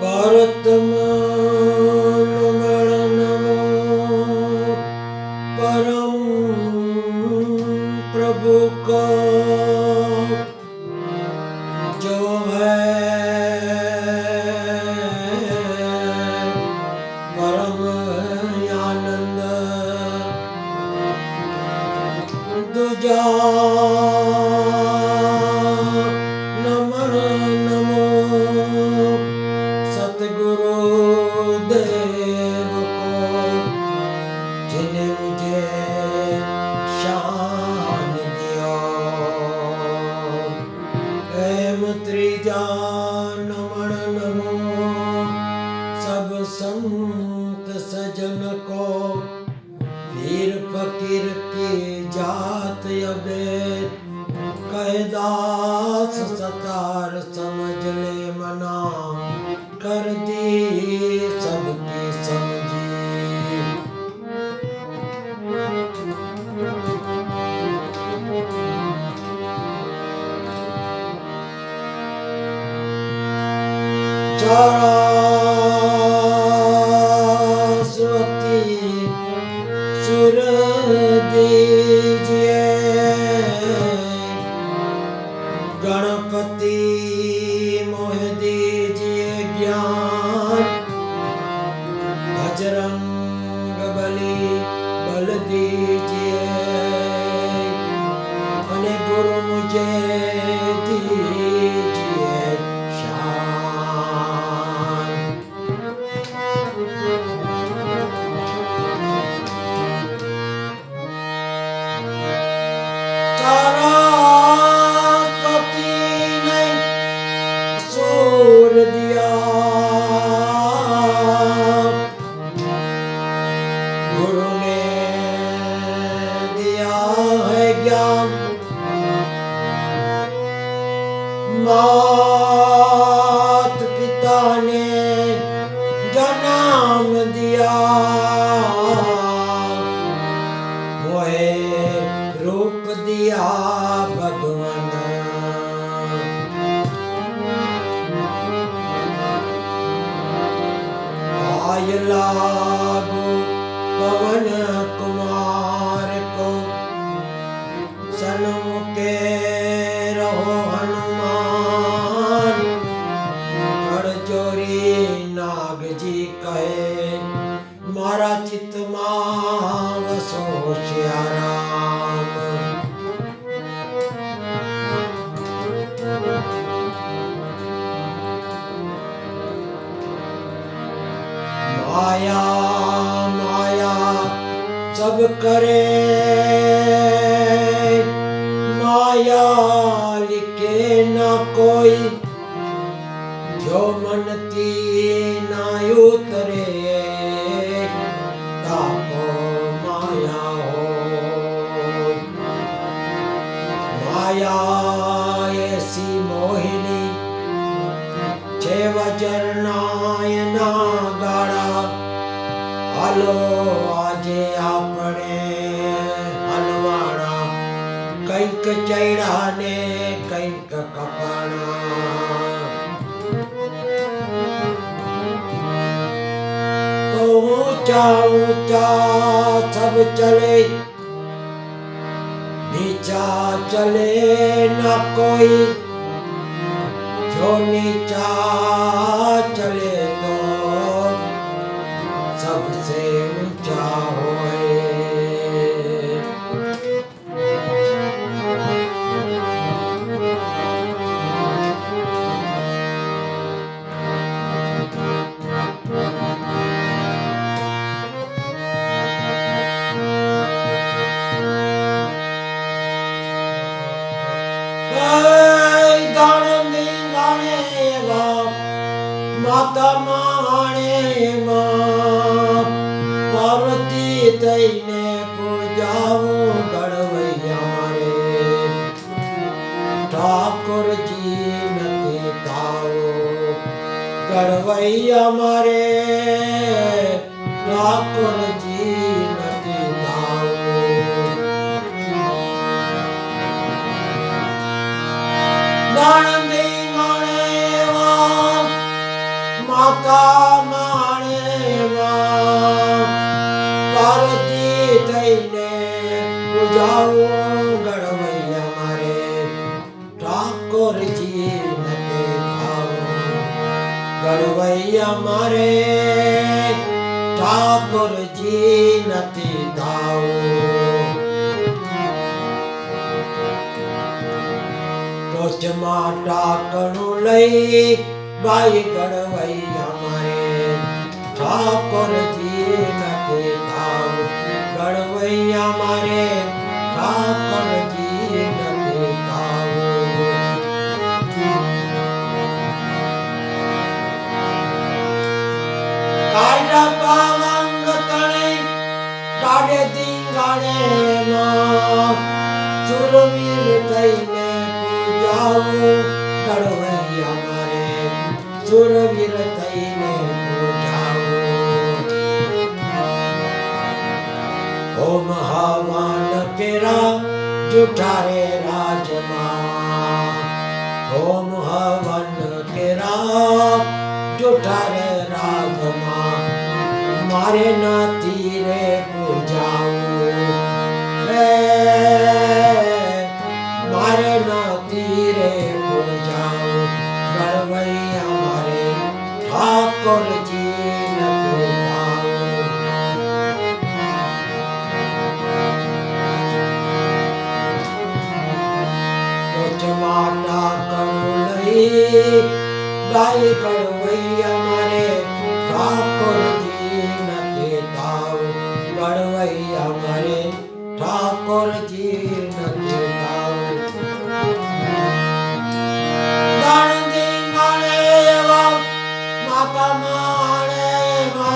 वर्तमान नमो परम प्रभु को जो है परम आनंद दूजा नमन नमो सतगुरु देव को जिन्हें मुझे शान दिया। प्रेम त्रिजा नमन नमो सब संत सजन को वीर फकीर की जात अबेद कैदास सतार समझ ले मना कर दी सबकी समझी। सरस्वती सुर दीजिए गणपति मोह दीजिए ज्ञान बजरंग बली बल दीजिए अने गुरु मुझे दीजिए शान। सरस्वती ने सूर दिया गुरु ने दिया है ज्ञान मात पिता ने जन्म दिया मोहे रूप दिया भगवान। आय लागू पवन कुमार को सन्मुखे रहो हनुमान कर चोरी नाग जी कहे मारा चित मां वसो श्याराम। माया माया सब करे माया लिखे ना कोई जो मन की ना उतरे ताको माया हो। माया ऐसी मोहिनी छे वजर नायना गाड़ा हालो आजे आपणे हलवाणा कंईक चढ़ा ने कंईक कपाणा। तो ऊंचा ऊंचा सब चले नीचा चले ना कोई जो नीचा चले तो सबसे ऊंचा होए। माता माणे मां पार्वती तईने पूजाऊं गढ़वैया मारे ठाकुर जी नती ताओ गढ़वैया मारे ठाकुर जी नती ताओ। માતા માણેમાં પાર્વતી થઈને પૂજાવો ગણવૈયા મારે ઠાકોરજી નતે થાઓ ગણવૈયા મારે ઠાકોરજી નથી થાઓ રોજમાં ટાકણું લઈ બાઈ ગણવૈયા મારે ઠાકોરજી નથી થાવ ગણવૈયા મારે ઠાકોરજી નથી થાવ કાયડા પાવંગ તણે ડાડે ધીંગાણે માં સુરવીર થઈને ગણવૈયા મારે સુરવીર થઈને પૂજાવો ઓમ હવન કેરા જુઠા રે રાજમાં ઓમ હવન કેરા જુઠા રે રાજમાં મારે નથી રે પૂજાવો મારે નથી રે પૂજાઓ ગણવૈયા મારે ઠાકોરજી નથી થાઓ રોજમાં ટાકણું લઈ ગાય ગણવૈયા મારે ઠાકોરજી નથી થાઓ ગણવૈયા મારે ઠાકોરજી નથી થાઓ માતા માણેમાં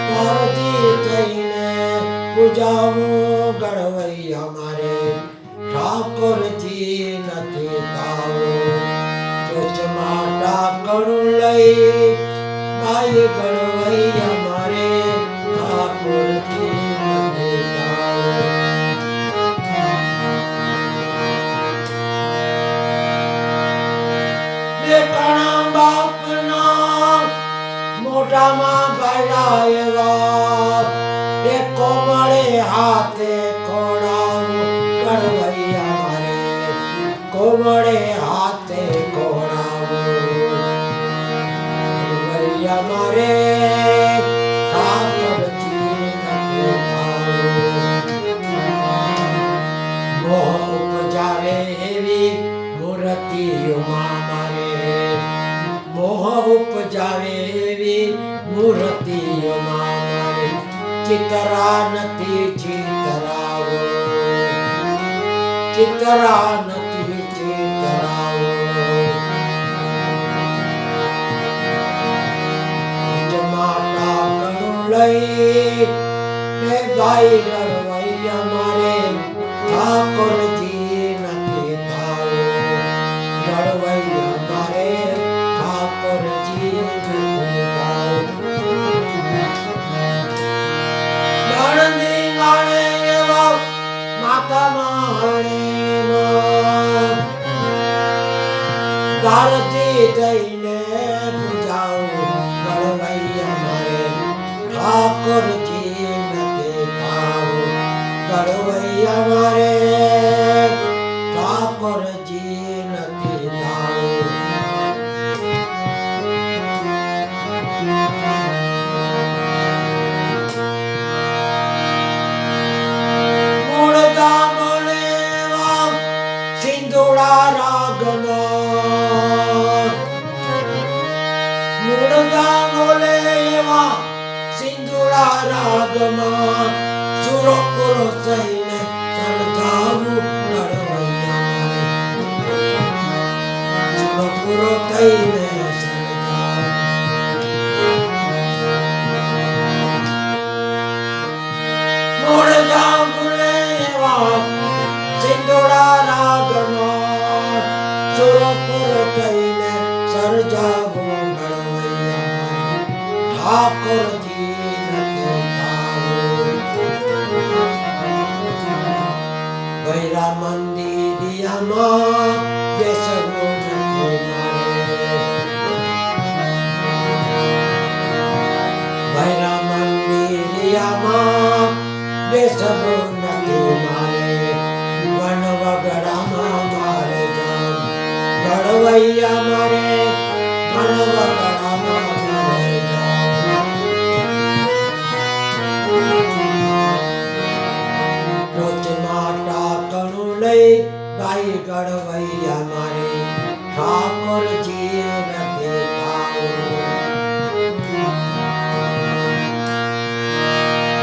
પાર્વતી થઈને પૂજાવો ગણવૈયા મારે ઠાકોરજી નથી થાઓ રોજમાં ટાકણું લઈ ગાય ગણવૈયા મારે ઠાકોરજી નથી થાઓ બેટાણા બાપના મોઢામાં ગાયડા એવા એ કોમળે હાથે ખોડાવો ગણવૈયા મારે કોમળે હાથે ખોડાવો ગણવૈયા મારે ઠાકોરજી નથી થાઓ મોહ ઉપજાવે એવી મૂર્તિઓમાં મારે મોહ ઉપજાવે એવી મૂર્તિઓમાં મારે ચિતરા નથી ચિતરાવો ચિતરા નથી ચિતરાવો જમાટા કણું લઈ ને ગાય ગણવૈયા મારે ઠાકોરજી નથી થાઓ ગણવૈયા મારે ઠાકોરજી નથી થાઓ ગણની ગાણે એવા માતા માણેમાં ભારતી થઈને પૂજાઓ ગણવૈયા મારે ઠાકોરજી નથી થાઓ ગણવૈયા મારે ઠાકોરજી નથી થાઓ મૂળગા બોલેવા સિંધુડા રાગમાં મૂળગા બોલેવા સિંધુડા રાગમાં સુરો પૂરો થઈને સળગાવું ગણવૈયા મારે સુરો પૂરો થઈને મૂળગા બોલેવા સિંધુડા રાગમાં સુરો પૂરો થઈને સળગાવું ગણવૈયા મારે ઠાકોરજી નથી થાઓ ભૈરા મંદિરિયામાં બેસવું નથી મારે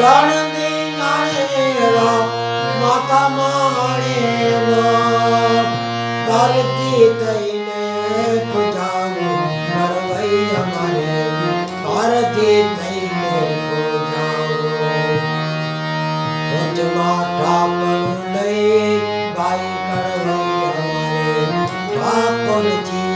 ગણદી નાણેવા માતા માણેવા ધરતી થઈને પૂજાવું મળવઈ અમારે ધરતી થઈને પૂજાવું વચમાં ઠાકરું લઈ ભાઈ કળવઈ અમારે ઠાકોરજી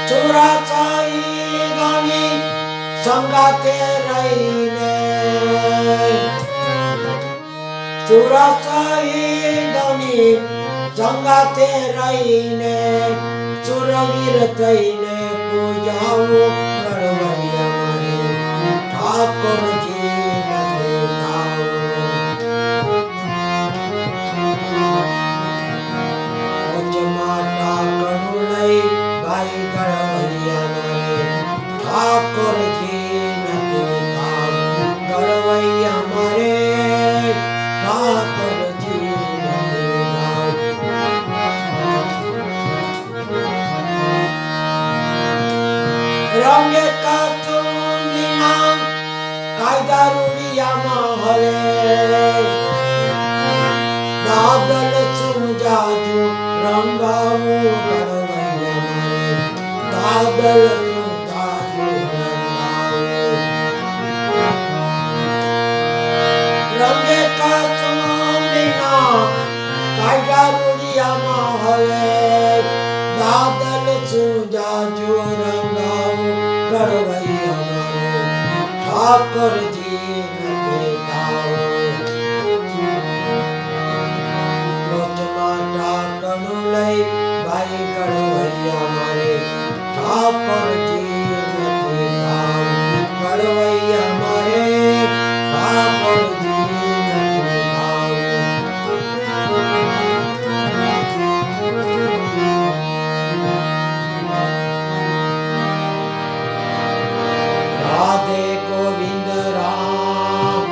ચોરાચાઈ ગાની સંગાતે રહીને ચોરાચાઈ ગાની સંગાતે રહીને સુરવીર થઈને પૂજાવું કળવઈ અમારે ઠાકોરજી નથી વચમાં ઠાકરું લઈ ભાઈ કળવઈ અમારે ઠાકોરજી નથી કળવઈ અમારે ઠાકોરજી નથી રંગે કાતુની નામ કાયદા રૂડિયામાં હરે દાદલ સુજાજુ રંગાવું કળવઈ અમારે દાદલ સુજાજુ રંગાવું રંગે કાતુની નામ કાયદા રૂડિયામાં હરે દાદલ સુજાજુ રંગાવું કળવઈ અમારે ઠાકોરજી નથી વચમાં ઠાકરું લઈ ભાઈ કળવઈ અમારે ઠાકોરજી નથી કળવઈ અમારે ઠાકોરજી નથી રાધે ગોવિંદ રામ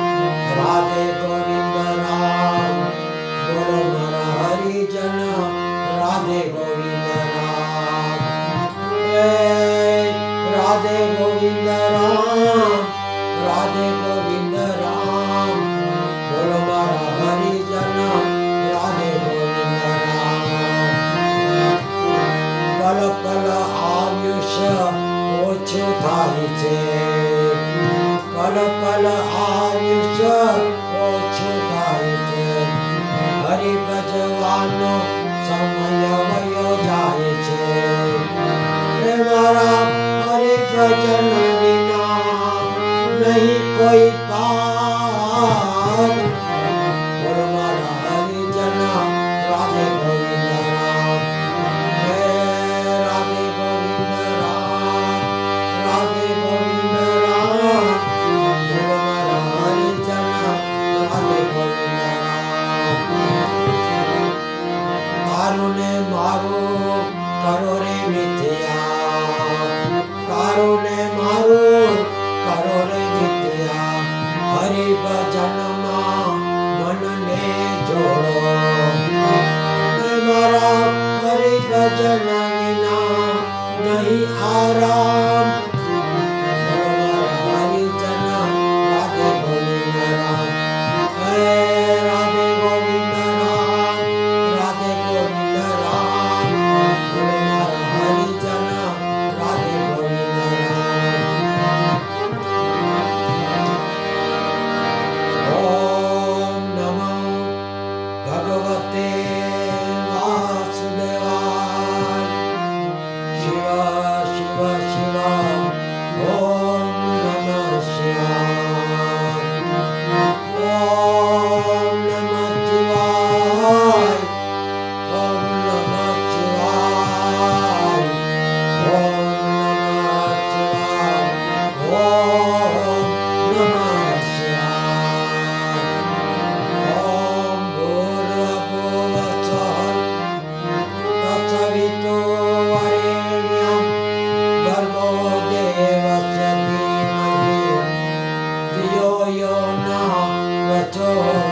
રાધે ગોવિંદ રામ બોલો મારા હરિજન રાધે ગોવિંદ રામ રાધે ગોવિંદ રામ રાધે ગોવિંદ રામ બોલો મારા હરિજન રાધે ગોવિંદ રામ પલ પલ આયુષ્ય ઓછું થાય છે પલ પલ આયુષ્ય ઓછું થાય છે હરિ ભજવાનો સમય વયો જાય છે મારા હરિ ભજન વિના નહીં કોઈ પાર બોલો મારા હરિજન રાધે ગોવિંદ રામ રાધે ગોવિંદ રામ રાધે ગોવિંદ રામ બોલો મારા હરિજન રાધે ગોવિંદ રામ તારું ને મારું કરો રે મિથ્યા તારું ને મારું કરો રે મિથ્યા હરિ ભજનમાં મનને જોડો મારા હરિ ભજન વિના નહીં આરામ મારા હરિજન રાધે ગોવિંદ રામ રાધે ગોવિંદ રામ રાધે ગોવિંદ રામ બોલો મારા હરિજન રાધે ગોવિંદ રામ ઓમ નમો ભગવતે વાસુદેવાય શિવ શિવ શિવ ઓમ નમઃ શિવાય ઓમ નમઃ શિવાય ઓમ નમઃ શિવાય ઓમ નમઃ શિવાય ઓમ નમઃ શિવાય ઓમ ભૂર્ભુવઃ તત્સવિતુર્વરેણ્યં ભર્ગો દેવस्य ધીમહિ ધિયો યો ન પ્રચોદયાत्